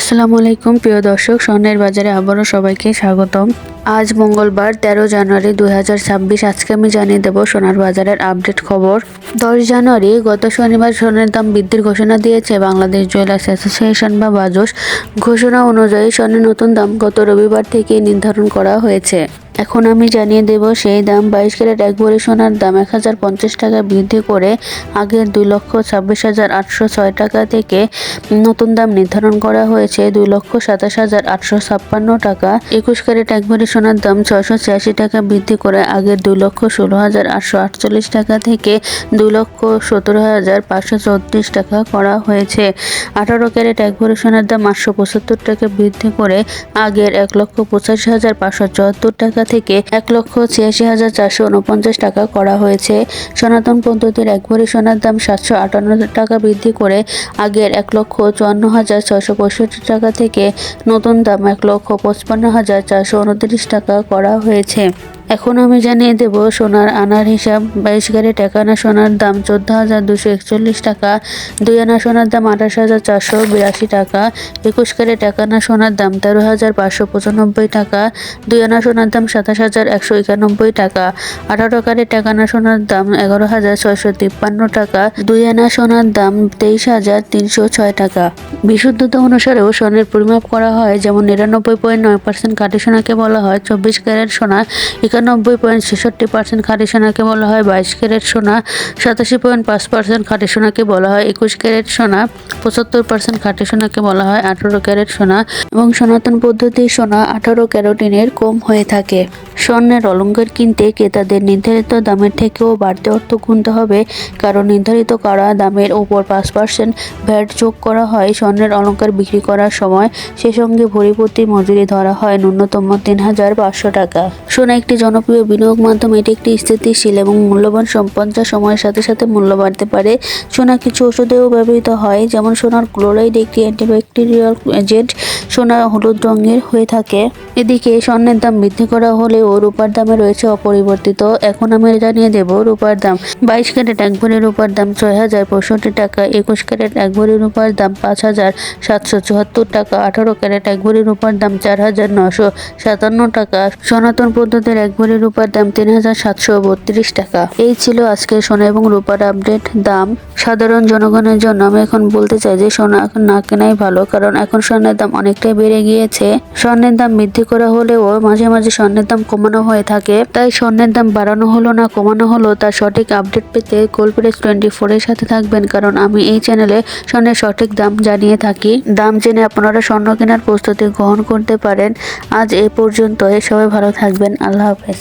আসসালামু আলাইকুম প্রিয় দর্শক, স্বর্ণের বাজারে আবারও সবাইকে স্বাগতম। আজ মঙ্গলবার 13 জানুয়ারি 2026। আজকে আমি জানিয়ে দেব সোনার বাজারের আপডেট খবর। 10 জানুয়ারি গত শনিবার স্বর্ণের দাম বৃদ্ধির ঘোষণা দিয়েছে বাংলাদেশ জুয়েলার্স অ্যাসোসিয়েশন বা বাজস। ঘোষণা অনুযায়ী স্বর্ণের নতুন দাম গত রবিবার থেকে নির্ধারণ করা হয়েছে। এখন আমি জানিয়ে দেব সেই দাম। 22 ক্যারেট 1 ভরি সোনার দাম 1050 টাকা বৃদ্ধি করে আগের 2,26,806 টাকা থেকে নতুন দাম নির্ধারণ করা হয়েছে 2,27,856 টাকা। 21 ক্যারেট 1 ভরি সোনার দাম 686 টাকা বৃদ্ধি করে আগের 2,16,848 টাকা থেকে 2,17,534 টাকা করা হয়েছে। 18 ক্যারেট 1 ভরি সোনার দাম 875 টাকা বৃদ্ধি করে আগের 1,85,574 টাকা থেকে 1,86,449 টাকা করা হয়েছে। সনাতন পদ্ধতির 1 ভরি সোনার দাম 758 টাকা বৃদ্ধি করে আগের 1,54,665 টাকা থেকে নতুন দাম 1,55,429 টাকা করা হয়েছে। এখন আমি জানিয়ে দেব সোনার আনার হিসাব। 22 ক্যারেট 1 আনা সোনার দাম 14,241 টাকা। 2 আনা সোনার দাম 28,482 টাকা। 21 ক্যারেট 1 আনা সোনার দাম 13,595 টাকা। 2 আনা সোনার দাম 27,191 টাকা। 18 ক্যারেট 1 আনা সোনার দাম 11,653 টাকা। 2 আনা সোনার দাম 23,306 টাকা। বিশুদ্ধতা অনুসারেও স্বর্ণের পরিমাপ করা হয়, যেমন 99.9% খাঁটি সোনাকে বলা হয় 24 ক্যারেট সোনা। 91.66% খাঁটি সোনাকে বলা হয় 22 ক্যারেট সোনা। 87.5% খাঁটি সোনাকে বলা হয় 21 ক্যারেট সোনা। 75% খাঁটি সোনাকে বলা হয় 18 ক্যারেট সোনা এবং সনাতন পদ্ধতির সোনা 18 ক্যারেটিনের কম হয়ে থাকে। স্বর্ণের অলংকার কিনতে ক্রেতাদের নির্ধারিত দামের থেকেও বাড়তি অর্থ গুনতে হবে, কারণ নির্ধারিত করা দামের উপর 5% ভ্যাট যোগ করা হয় স্বর্ণের অলংকার বিক্রি করার সময়। সে সঙ্গে ভরি প্রতি মজুরি ধরা হয় ন্যূনতম 3,500 টাকা। সোনা একটি জনপ্রিয় বিনিয়োগ মাধ্যম। এটি একটি স্থিতিশীল এবং মূল্যবান সম্পদ, যা সময়ের সাথে সাথে মূল্য বাড়তে পারে। সোনা কিছু ওষুধেও ব্যবহৃত হয়, যেমন সোনার ক্লোরাইড একটি অ্যান্টিব্যাকটেরিয়াল এজেন্ট। সোনা হলুদ রঙের হয়ে থাকে। এদিকে স্বর্ণের দাম বৃদ্ধি করা হলেও রূপার দামে রয়েছে অপরিবর্তিত। এখন আমি জানিয়ে দেব রূপার দাম। 22 ক্যারেট 1 ভরি রূপার দাম 6,065 টাকা। 21 ক্যারেট 1 ভরি রূপার দাম 5,774 টাকা। 18 ক্যারেট 1 ভরি রূপার দাম 4,957 টাকা। সনাতন পদ্ধতির 1 ভরি রূপার দাম 3,732 টাকা। এই ছিল আজকের সোনা এবং রূপার আপডেট দাম। সাধারণ জনগণের জন্য আমি এখন বলতে চাই যে সোনা এখন না কেনাই ভালো, কারণ এখন স্বর্ণের দাম অনেকটাই বেড়ে গিয়েছে। স্বর্ণের দাম বৃদ্ধি করা হলেও মাঝে মাঝে স্বর্ণের দাম কমানো হয়ে থাকে। তাই স্বর্ণের দাম বাড়ানো হলো না কমানো হলো তার সঠিক আপডেট পেতে গোল্ড প্রেস 24 এর সাথে থাকবেন, কারণ আমি এই চ্যানেলে স্বর্ণের সঠিক দাম জানিয়ে থাকি। দাম জেনে আপনারা স্বর্ণ কেনার প্রস্তুতি গ্রহণ করতে পারেন। আজ এ পর্যন্ত। সবাই ভালো থাকবেন। আল্লাহ হাফেজ।